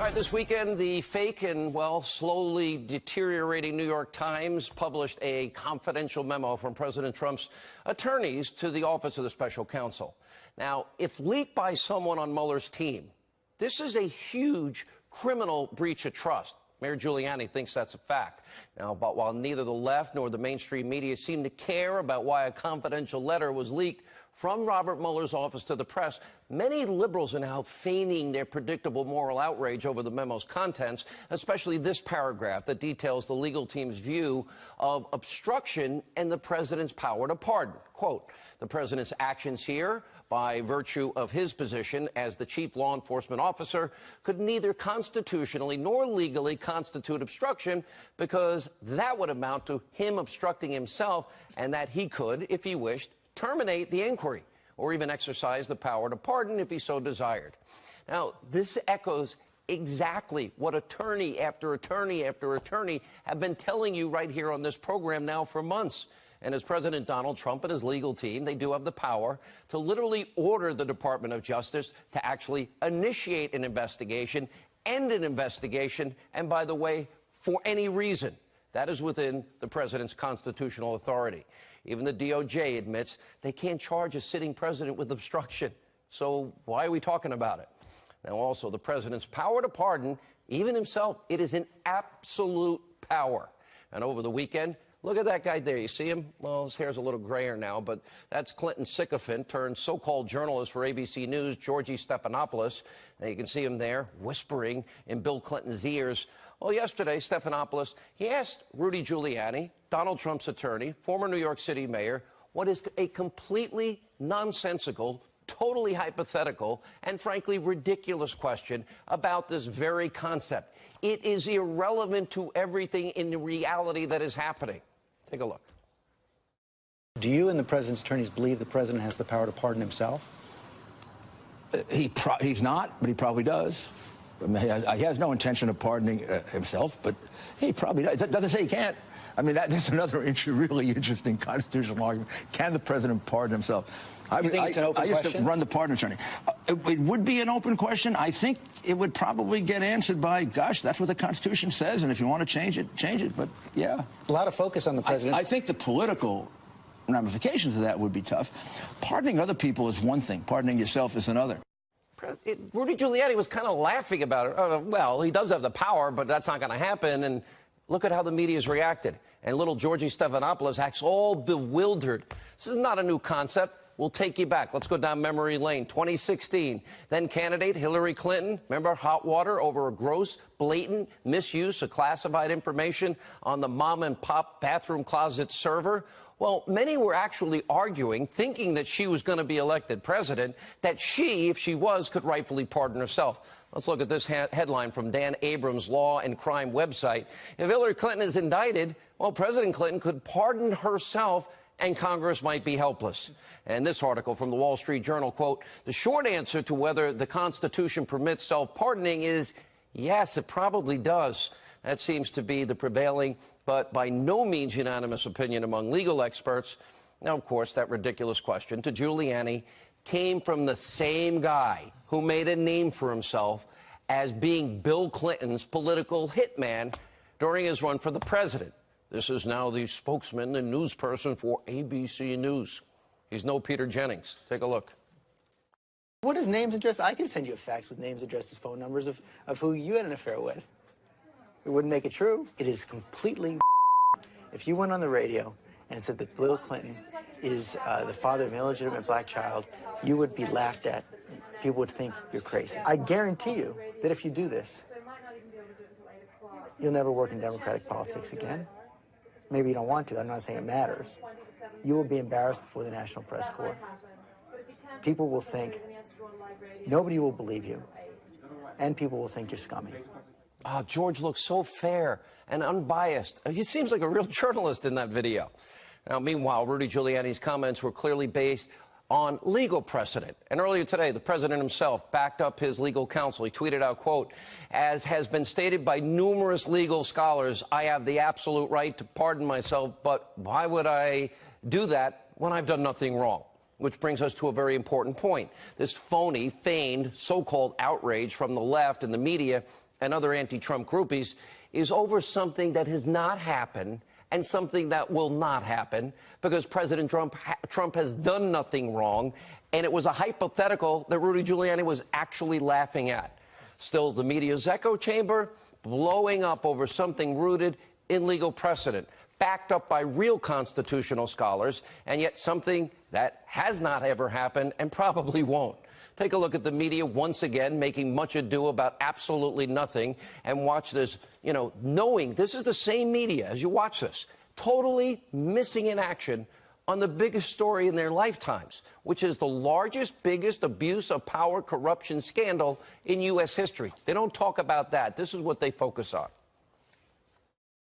All right, this weekend, the fake and, well, slowly deteriorating New York Times published a confidential memo from President Trump's attorneys to the Office of the Special Counsel. Now, if leaked by someone on Mueller's team, this is a huge criminal breach of trust. Mayor Giuliani thinks that's a fact. Now, but while neither the left nor the mainstream media seem to care about why a confidential letter was leaked from Robert Mueller's office to the press, many liberals are now feigning their predictable moral outrage over the memo's contents, especially this paragraph that details the legal team's view of obstruction and the president's power to pardon. Quote, the president's actions here, by virtue of his position as the chief law enforcement officer, could neither constitutionally nor legally constitute obstruction because that would amount to him obstructing himself, and that he could, if he wished, terminate the inquiry or even exercise the power to pardon if he so desired. Now, this echoes exactly what attorney after attorney after attorney have been telling you right here on this program now for months. And as President Donald Trump and his legal team, they do have the power to literally order the Department of Justice to actually initiate an investigation, end an investigation, and by the way, for any reason. That is within the president's constitutional authority. Even the DOJ admits they can't charge a sitting president with obstruction. So why are we talking about it? Now, also, the president's power to pardon, even himself, it is an absolute power. And over the weekend, look at that guy there. You see him? Well, his hair's a little grayer now, but that's Clinton sycophant turned so-called journalist for ABC News, Georgie Stephanopoulos. And you can see him there whispering in Bill Clinton's ears. Well, yesterday, Stephanopoulos, he asked Rudy Giuliani, Donald Trump's attorney, former New York City mayor, what is a completely nonsensical, totally hypothetical, and frankly ridiculous question about this very concept. It is irrelevant to everything in the reality that is happening. Take a look. Do you and the president's attorneys believe the president has the power to pardon himself? He's not, but he probably does. I mean, he has no intention of pardoning himself, but he probably does. It doesn't say he can't. I mean, that's another really interesting constitutional argument. Can the president pardon himself? I used to run the pardon attorney. It would be an open question. I think it would probably get answered by, gosh, that's what the Constitution says, and if you want to change it, change it. But, yeah. A lot of focus on the president. I think the political ramifications of that would be tough. Pardoning other people is one thing. Pardoning yourself is another. Rudy Giuliani was kind of laughing about it. Well, he does have the power, but that's not going to happen. And look at how the media's reacted. And little Georgie Stephanopoulos acts all bewildered. This is not a new concept. We'll take you back. Let's go down memory lane. 2016. Then candidate Hillary Clinton, remember hot water over a gross, blatant misuse of classified information on the mom-and-pop bathroom closet server? Well, many were actually arguing, thinking that she was going to be elected president, that she, if she was, could rightfully pardon herself. Let's look at this headline from Dan Abrams' Law and Crime website. If Hillary Clinton is indicted, well, President Clinton could pardon herself and Congress might be helpless. And this article from the Wall Street Journal, quote, the short answer to whether the Constitution permits self-pardoning is yes, it probably does. That seems to be the prevailing, but by no means unanimous opinion among legal experts. Now, of course, that ridiculous question to Giuliani came from the same guy who made a name for himself as being Bill Clinton's political hitman during his run for the president. This is now the spokesman and news person for ABC News. He's no Peter Jennings. Take a look. What is names and addresses? I can send you a fax with names, addresses, phone numbers of who you had an affair with. It wouldn't make it true. It is completely if you went on the radio and said that Bill Clinton is the father of an illegitimate black child, you would be laughed at. People would think you're crazy. I guarantee you that if you do this, you'll never work in Democratic politics again. Maybe you don't want to. I'm not saying it matters. You will be embarrassed before the National Press Corps. People will think, nobody will believe you, and people will think you're scummy. Oh, George looks so fair and unbiased. He seems like a real journalist in that video. Now, meanwhile, Rudy Giuliani's comments were clearly based on legal precedent. And earlier today, the president himself backed up his legal counsel. He tweeted out, quote, as has been stated by numerous legal scholars, I have the absolute right to pardon myself, but why would I do that when I've done nothing wrong? Which brings us to a very important point. This phony, feigned, so-called outrage from the left and the media and other anti-Trump groupies is over something that has not happened and something that will not happen, because President Trump has done nothing wrong, and it was a hypothetical that Rudy Giuliani was actually laughing at. Still, the media's echo chamber blowing up over something rooted in legal precedent, backed up by real constitutional scholars, and yet something that has not ever happened and probably won't. Take a look at the media once again making much ado about absolutely nothing, and watch this, knowing this is the same media as you watch this, totally missing in action on the biggest story in their lifetimes, which is the largest, biggest abuse of power corruption scandal in U.S. history. They don't talk about that. This is what they focus on.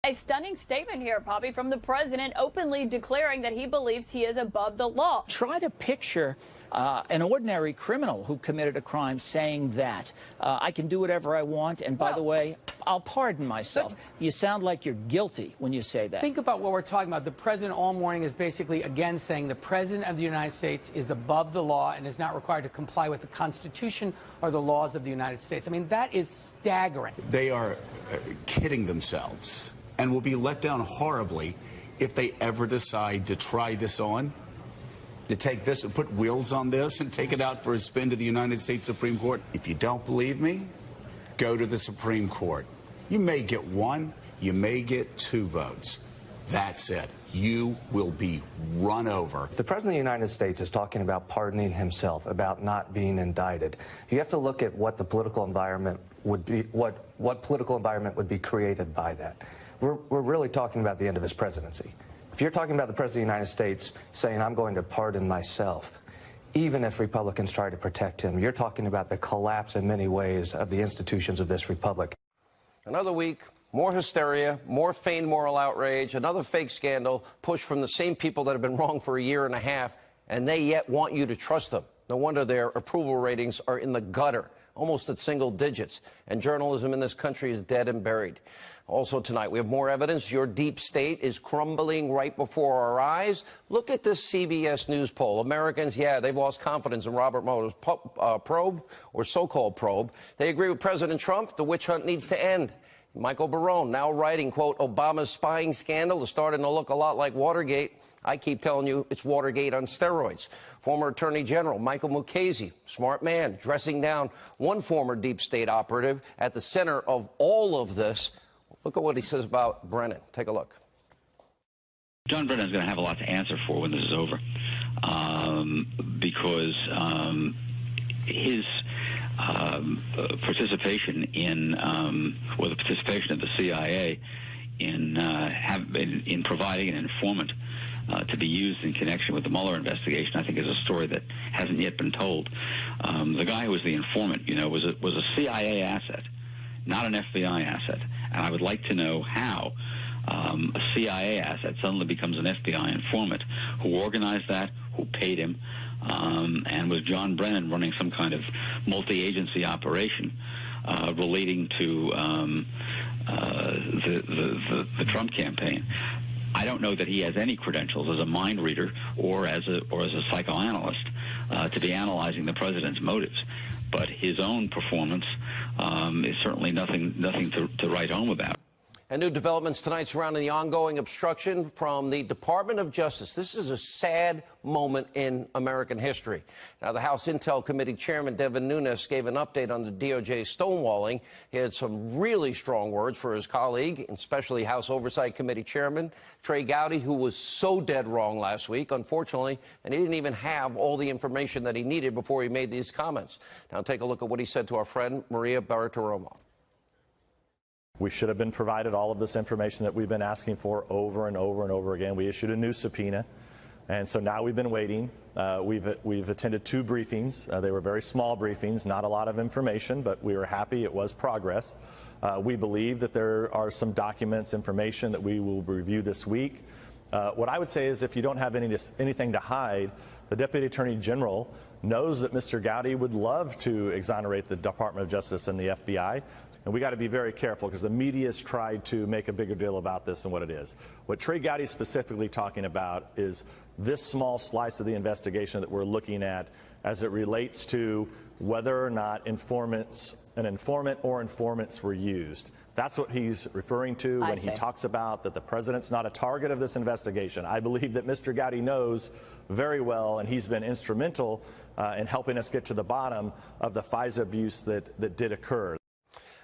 A stunning statement here, Poppy, from the president, openly declaring that he believes he is above the law. Try to picture an ordinary criminal who committed a crime saying that. I can do whatever I want, and by the way, I'll pardon myself. You sound like you're guilty when you say that. Think about what we're talking about. The president all morning is basically, again, saying the president of the United States is above the law and is not required to comply with the Constitution or the laws of the United States. I mean, that is staggering. They are kidding themselves and will be let down horribly if they ever decide to try this on, to take this and put wheels on this and take it out for a spin to the United States Supreme Court. If you don't believe me, go to the Supreme Court. You may get one, you may get two votes. That's it. You will be run over. If the President of the United States is talking about pardoning himself, about not being indicted, you have to look at what the political environment would be, what political environment would be created by that. We're really talking about the end of his presidency. If you're talking about the President of the United States saying, I'm going to pardon myself, even if Republicans try to protect him, you're talking about the collapse in many ways of the institutions of this republic. Another week, more hysteria, more feigned moral outrage, another fake scandal pushed from the same people that have been wrong for a year and a half, and they yet want you to trust them. No wonder their approval ratings are in the gutter, almost at single digits, and journalism in this country is dead and buried. Also tonight, we have more evidence your deep state is crumbling right before our eyes. Look at this CBS News poll. Americans, they've lost confidence in Robert Mueller's probe, or so-called probe. They agree with President Trump. The witch hunt needs to end. Michael Barone now writing, quote, Obama's spying scandal is starting to look a lot like Watergate. I keep telling you it's Watergate on steroids. Former Attorney General Michael Mukasey, smart man, dressing down one former deep state operative at the center of all of this. Look at what he says about Brennan. Take a look. John Brennan's going to have a lot to answer for when this is over, because his participation in, or the participation of the CIA in providing an informant to be used in connection with the Mueller investigation, I think, is a story that hasn't yet been told. The guy who was the informant, was a CIA asset, not an FBI asset. And I would like to know how a CIA asset suddenly becomes an FBI informant. Who organized that? Who paid him? And was John Brennan running some kind of multi-agency operation relating to the Trump campaign? I don't know that he has any credentials as a mind reader or as a psychoanalyst to be analyzing the president's motives. But his own performance is certainly nothing to write home about. And new developments tonight surrounding the ongoing obstruction from the Department of Justice. This is a sad moment in American history. Now, the House Intel Committee Chairman Devin Nunes gave an update on the DOJ stonewalling. He had some really strong words for his colleague, especially House Oversight Committee Chairman Trey Gowdy, who was so dead wrong last week, unfortunately, and he didn't even have all the information that he needed before he made these comments. Now, take a look at what he said to our friend Maria Bartiromo. We should have been provided all of this information that we've been asking for over and over and over again. We issued a new subpoena, and so now we've been waiting. We've attended two briefings. They were very small briefings, not a lot of information, but we were happy. It was progress. We believe that there are some documents, information that we will review this week. What I would say is if you don't have anything to hide, the Deputy Attorney General knows that Mr. Gowdy would love to exonerate the Department of Justice and the FBI. And we got to be very careful because the media has tried to make a bigger deal about this than what it is. What Trey Gowdy is specifically talking about is this small slice of the investigation that we're looking at as it relates to whether or not an informant or informants were used. That's what he's referring to when he talks about that the president's not a target of this investigation. I believe that Mr. Gowdy knows very well, and he's been instrumental in helping us get to the bottom of the FISA abuse that did occur.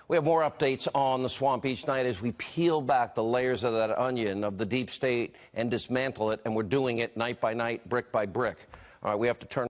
We have more updates on the swamp each night as we peel back the layers of that onion of the deep state and dismantle it, and we're doing it night by night, brick by brick. All right, we have to turn